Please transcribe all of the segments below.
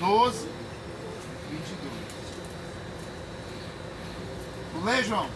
12, 22. Tu lê, João?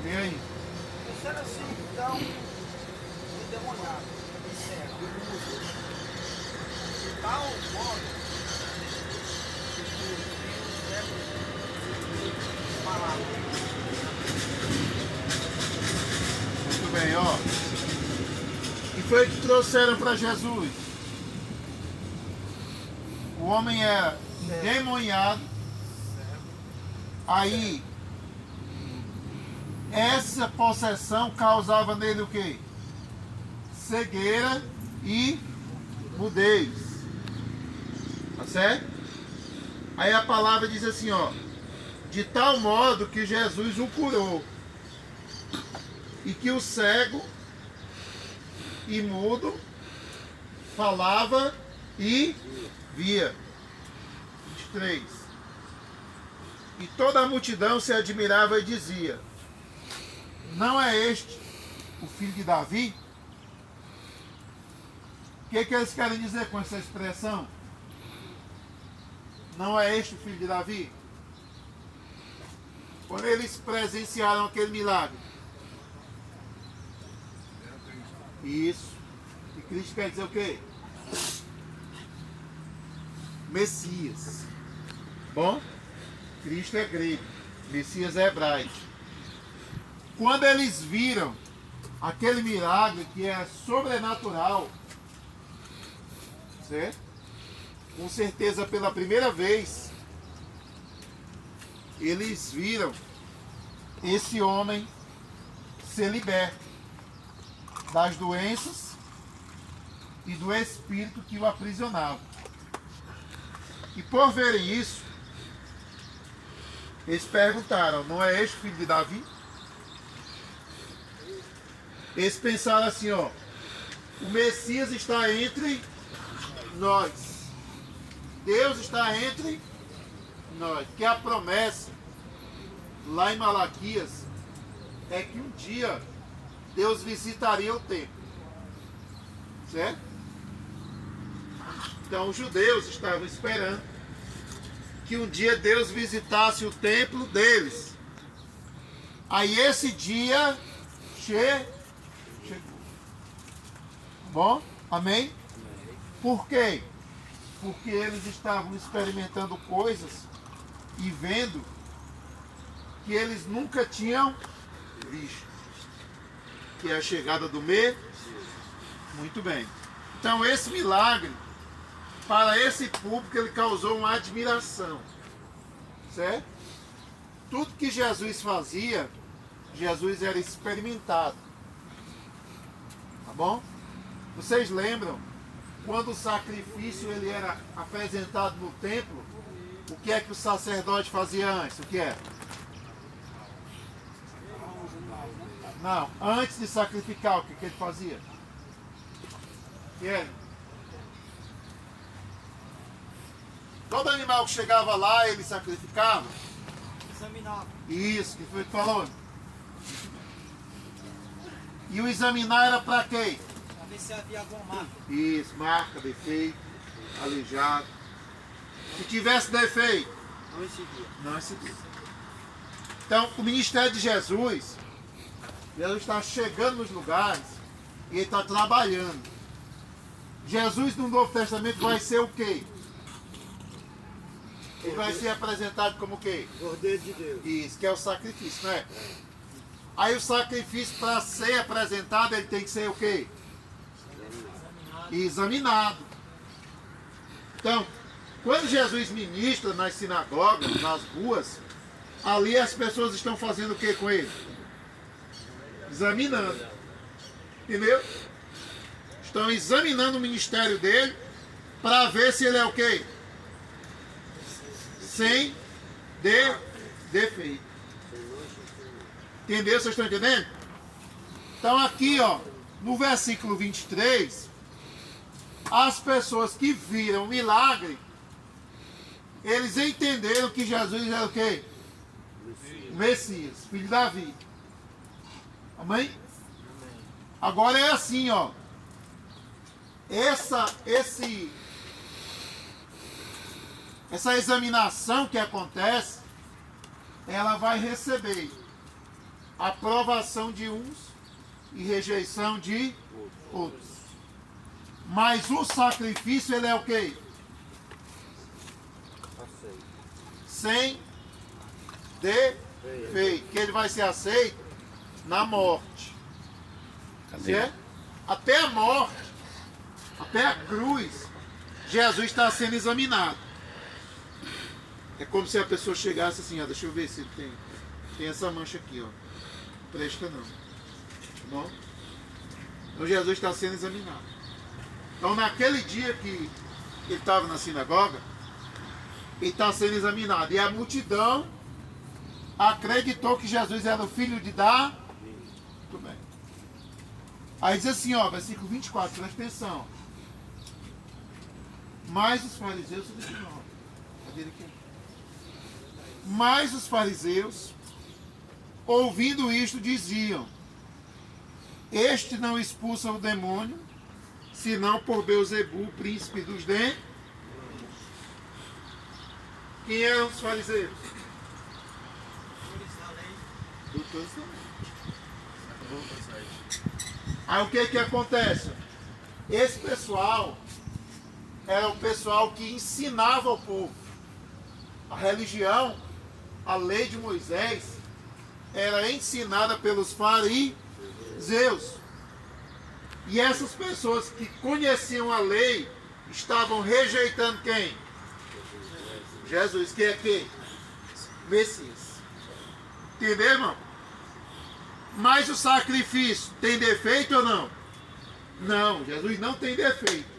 Lê aí. Disseram assim, então, o endemoniado, disseram, de tal modo, que os devem falar. Muito bem, ó. E foi que trouxeram para Jesus. O homem era endemoniado. Aí, essa possessão causava nele o quê? Cegueira e mudez. Tá certo? Aí a palavra diz assim, ó. De tal modo que Jesus o curou. E que o cego e mudo falava e via. 23. E toda a multidão se admirava e dizia: não é este o filho de Davi? O que eles querem dizer com essa expressão? Não é este o filho de Davi? Quando eles presenciaram aquele milagre. Isso. E Cristo quer dizer o quê? Messias. Bom? Cristo é grego. Messias é hebraico. Quando eles viram aquele milagre que é sobrenatural, certo? Com certeza pela primeira vez, eles viram esse homem ser liberto das doenças e do espírito que o aprisionava. E por verem isso, eles perguntaram: não é este o filho de Davi? Eles pensaram assim, ó: o Messias está entre nós. Deus está entre nós. Que a promessa lá em Malaquias é que um dia Deus visitaria o templo. Certo? Então os judeus estavam esperando que um dia Deus visitasse o templo deles. Aí esse dia chegou. Bom? Amém? Por quê? Porque eles estavam experimentando coisas e vendo que eles nunca tinham visto. Que é a chegada do Messias. Muito bem. Então esse milagre, para esse público, ele causou uma admiração. Certo? Tudo que Jesus fazia, Jesus era experimentado. Tá bom? Vocês lembram? Quando o sacrifício ele era apresentado no templo, o que é que o sacerdote fazia antes? O que é? Não, antes de sacrificar, o que ele fazia? O que é? Todo animal que chegava lá, ele sacrificava? Examinava. Isso, que foi o que falou. E o examinar era para quê? Para ver se havia alguma marca. Isso, marca, defeito, aleijado. Se tivesse defeito, Não recebia. não recebia. Então, o ministério de Jesus, Jesus está chegando nos lugares e ele está trabalhando. Jesus no Novo Testamento vai ser o quê? Ele vai ser apresentado como o quê? Cordeiro de Deus. Isso, que é o sacrifício, não é? Aí o sacrifício, para ser apresentado, ele tem que ser o quê? Examinado. Então, quando Jesus ministra nas sinagogas, nas ruas, ali as pessoas estão fazendo o que com ele? Examinando. Entendeu? Estão examinando o ministério dele para ver se ele é o quê? Sem defeito. Entendeu? Vocês estão entendendo? Então aqui, ó, no versículo 23, as pessoas que viram o milagre, eles entenderam que Jesus era o quê? Messias, filho de Davi. Amém? Agora é assim, ó. essa examinação que acontece, ela vai receber aprovação de uns e rejeição de outros. Mas o sacrifício, ele é o quê? Sem defeito. Que ele vai ser aceito na morte. Certo? Até a morte, até a cruz, Jesus está sendo examinado. É como se a pessoa chegasse assim, ó, deixa eu ver se ele tem essa mancha aqui, ó. Não presta não. Tá bom? Então Jesus está sendo examinado. Então naquele dia que ele estava na sinagoga, ele está sendo examinado. E a multidão acreditou que Jesus era o filho de Davi. Muito bem. Aí diz assim, ó, versículo 24, presta atenção. Mas os fariseus, mas os fariseus, ouvindo isto, diziam: este não expulsa o demônio, senão por Beelzebu, príncipe dos demônios. Quem eram os fariseus? Doutores da lei. Aí o que acontece? Esse pessoal era o pessoal que ensinava ao povo. A religião, a lei de Moisés, era ensinada pelos fariseus. E essas pessoas que conheciam a lei estavam rejeitando quem? Jesus, que é quem? Messias. Entendeu, irmão? Mas o sacrifício tem defeito ou não? Não, Jesus não tem defeito.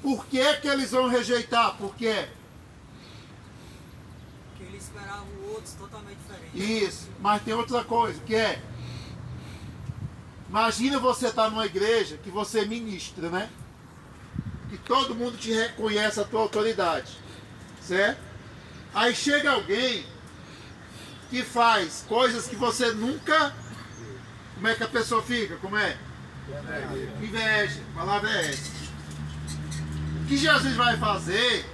Por que eles vão rejeitar? Por quê? Porque eles esperavam outros totalmente diferentes. Isso, mas tem outra coisa, que é... Imagina você estar numa igreja que você ministra, né? Que todo mundo te reconhece a tua autoridade. Certo? Aí chega alguém que faz coisas que você nunca... Como é que a pessoa fica? Como é? Inveja. A palavra é essa. O que Jesus vai fazer,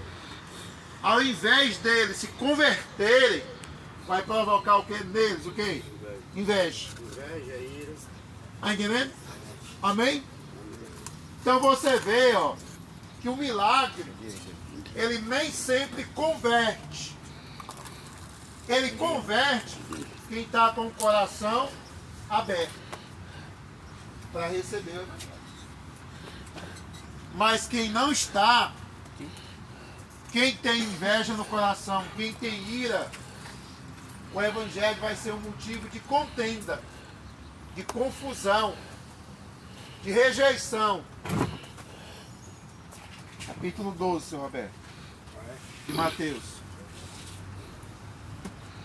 ao invés deles se converterem, vai provocar o que neles? O que? Inveja. Inveja, ira. Está entendendo? Amém? Então você vê, ó, que o milagre, ele nem sempre converte. Ele converte quem está com o coração aberto para receber o evangelho. Mas quem não está, quem tem inveja no coração, quem tem ira, o evangelho vai ser um motivo de contenda, de confusão, de rejeição. Capítulo 12, seu Roberto, de Mateus.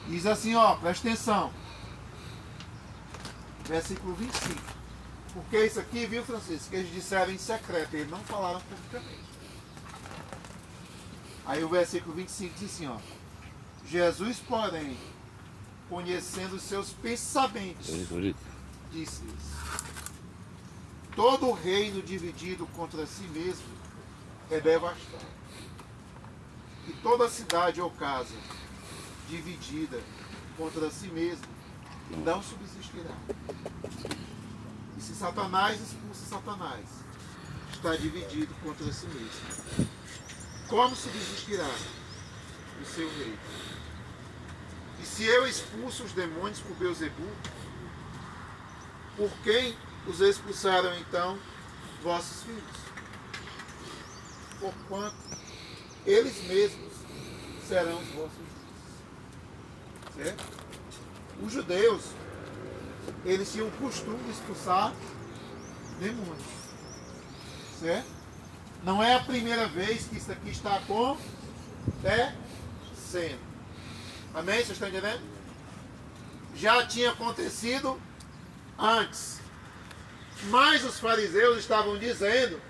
Diz assim, ó, presta atenção. Versículo 25. Porque isso aqui, viu, Francisco, que eles disseram em secreto, eles não falaram publicamente. Aí o versículo 25 diz assim, ó. Jesus, porém, conhecendo os seus pensamentos, disse-lhes: todo reino dividido contra si mesmo é devastado. E toda cidade ou casa dividida contra si mesmo não subsistirá. E se Satanás expulsa Satanás, está dividido contra si mesmo. Como subsistirá o seu reino? E se eu expulso os demônios por Beelzebu, por quem os expulsaram então vossos filhos? Porquanto eles mesmos serão os vossos juízes. Certo? Os judeus, eles tinham o costume de expulsar demônios. Certo? Não é a primeira vez que isso aqui está acontecendo. Amém? Vocês estão entendendo? Já tinha acontecido antes. Mas os fariseus estavam dizendo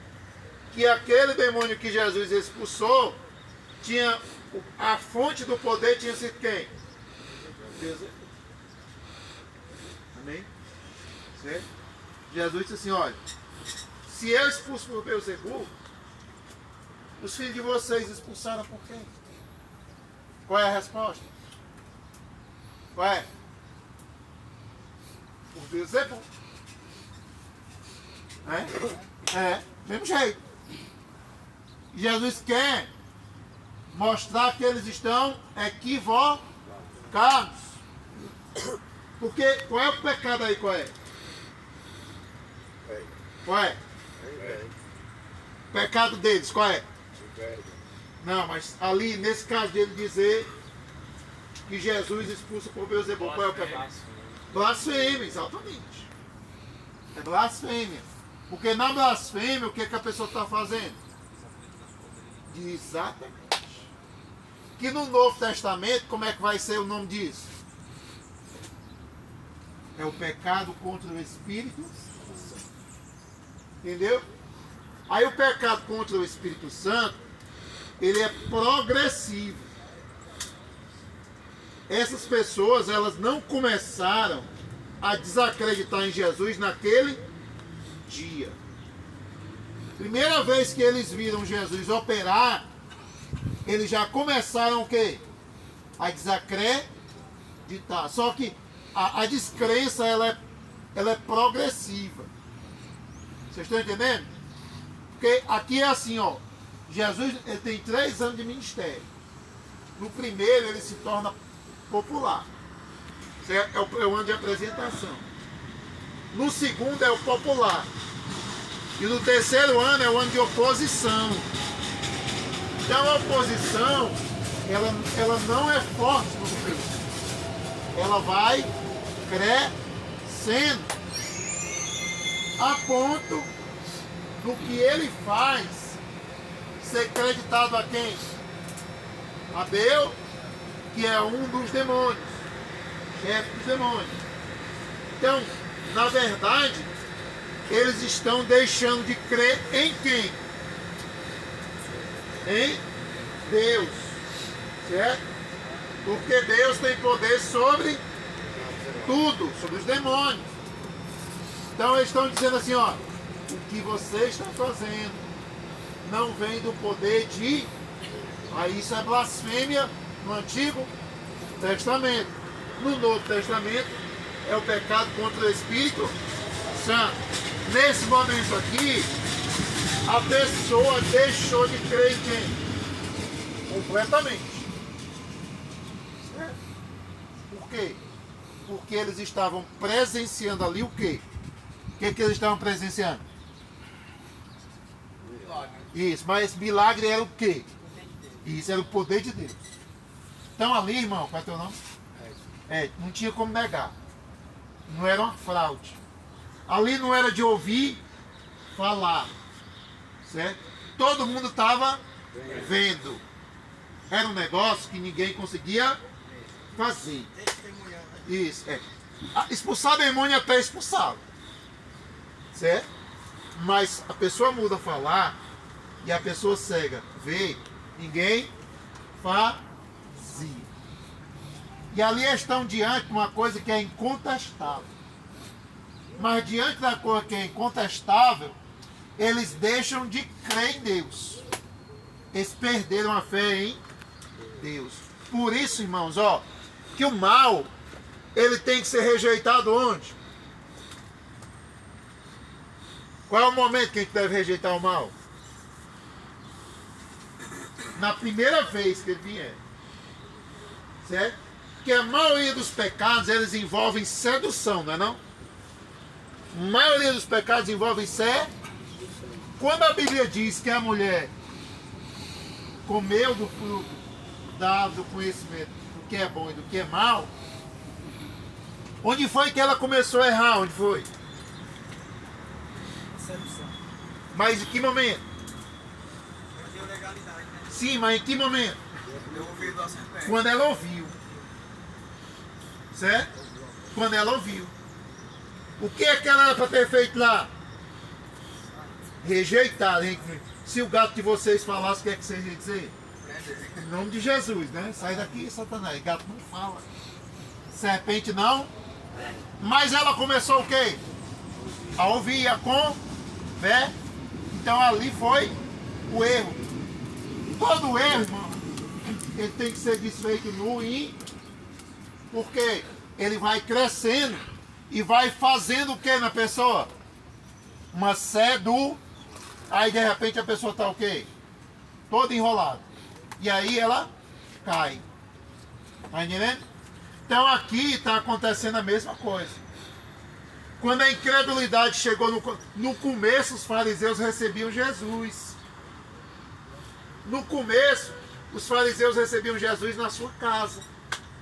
que aquele demônio que Jesus expulsou, tinha a fonte do poder tinha sido quem? Deus. Amém? Certo? Jesus disse assim, olha, se eu expulso por Beelzebu, Os filhos de vocês expulsaram por quê? Qual é a resposta? Qual é? Por Beelzebul. Mesmo jeito. Jesus quer mostrar que eles estão equivocados. Porque qual é o pecado aí? Qual é? Qual é? O pecado deles, qual é? Não, mas ali, nesse caso dele dizer que Jesus expulsa por Beelzebul, qual é o pecado? Blasfêmia, exatamente. É blasfêmia. Porque na blasfêmia, o que a pessoa está fazendo? Exatamente. Que no Novo Testamento, como é que vai ser o nome disso? É o pecado contra o Espírito Santo. Entendeu? Aí o pecado contra o Espírito Santo, ele é progressivo. Essas pessoas, elas não começaram a desacreditar em Jesus naquele dia. Primeira vez que eles viram Jesus operar, eles já começaram o quê? A desacreditar. Só que a descrença, ela é progressiva. Vocês estão entendendo? Porque aqui é assim, ó. Jesus, ele tem 3 anos de ministério. No primeiro, ele se torna popular. É o ano de apresentação. No segundo, é o popular. E no terceiro ano, é o ano de oposição. Então, a oposição, ela não é forte no Cristo. Ela vai crescendo a ponto do que ele faz ser creditado a quem? A Bel, que é um dos demônios, chefe dos demônios. Então, na verdade, eles estão deixando de crer em quem? Em Deus, certo? Porque Deus tem poder sobre tudo, sobre os demônios. Então eles estão dizendo assim, ó, o que você está fazendo não vem do poder de... Aí isso é blasfêmia no Antigo Testamento. No Novo Testamento é o pecado contra o Espírito Santo. Nesse momento aqui, a pessoa deixou de crer em quem? Completamente. Certo? Por quê? Porque eles estavam presenciando ali o quê? O que eles estavam presenciando? Isso, mas milagre era o quê? Isso era o poder de Deus. Então ali, irmão, qual é o teu nome? Não tinha como negar. Não era uma fraude. Ali não era de ouvir falar. Certo? Todo mundo estava vendo. Era um negócio que ninguém conseguia fazer. Isso, expulsar demônio até expulsá-lo. Certo? Mas a pessoa muda a falar e a pessoa cega vê, ninguém fazia. E ali estão diante de uma coisa que é incontestável. Mas diante da coisa que é incontestável, eles deixam de crer em Deus. Eles perderam a fé em Deus. Por isso, irmãos, ó, que o mal, ele tem que ser rejeitado onde? Qual é o momento que a gente deve rejeitar o mal? Na primeira vez que ele vier. Certo? Porque a maioria dos pecados, eles envolvem sedução, não é não? A maioria dos pecados envolvem sedução. Quando a Bíblia diz que a mulher comeu do fruto da árvore do conhecimento do que é bom e do que é mal, onde foi que ela começou a errar? Onde foi? Sedução. Mas em que momento? Perdeu legalidade, né? Sim, mas em que momento? Deu ouvido da serpente. Quando ela ouviu. Certo? Quando ela ouviu. O que é que ela era para ter feito lá? Rejeitar. Se o gato de vocês falasse, o que é que vocês iam dizer? Em nome de Jesus, né? Sai daqui, Satanás. Gato não fala. Serpente não. Mas ela começou o quê? A ouvir, a conver. Então ali foi o erro. Todo erro, irmão, ele tem que ser desfeito porque ele vai crescendo e vai fazendo o que na pessoa? Uma Aí de repente a pessoa está o quê? Toda enrolada. E aí ela cai. Está entendendo? Então aqui está acontecendo a mesma coisa. Quando a incredulidade chegou no começo, os fariseus recebiam Jesus. No começo, os fariseus recebiam Jesus na sua casa.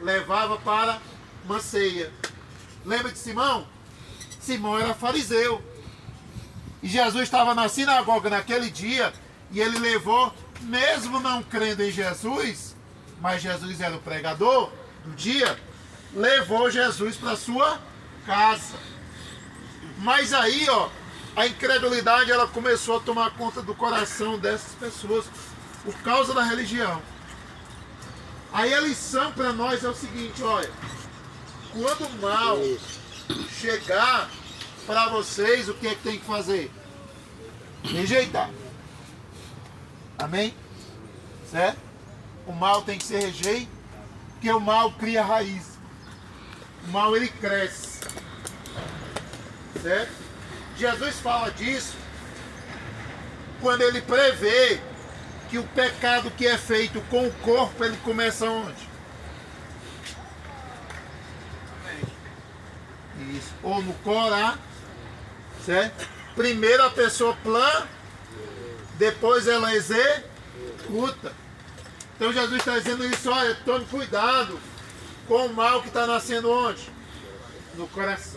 Levava para uma ceia. Lembra de Simão? Simão era fariseu. E Jesus estava na sinagoga naquele dia e ele levou, mesmo não crendo em Jesus, mas Jesus era o pregador do dia, levou Jesus para sua casa. Mas aí, ó, a incredulidade ela começou a tomar conta do coração dessas pessoas por causa da religião. Aí a lição para nós é o seguinte, olha, quando o mal chegar para vocês, o que é que tem que fazer? Rejeitar. Amém? Certo? O mal tem que ser rejeitado, porque o mal cria raiz. O mal ele cresce. Certo? Jesus fala disso quando ele prevê que o pecado que é feito com o corpo, ele começa onde? Isso. Ou no coração, certo? Primeiro a pessoa planta, depois ela executa. Então Jesus está dizendo isso, olha, tome cuidado com o mal que está nascendo onde? No coração.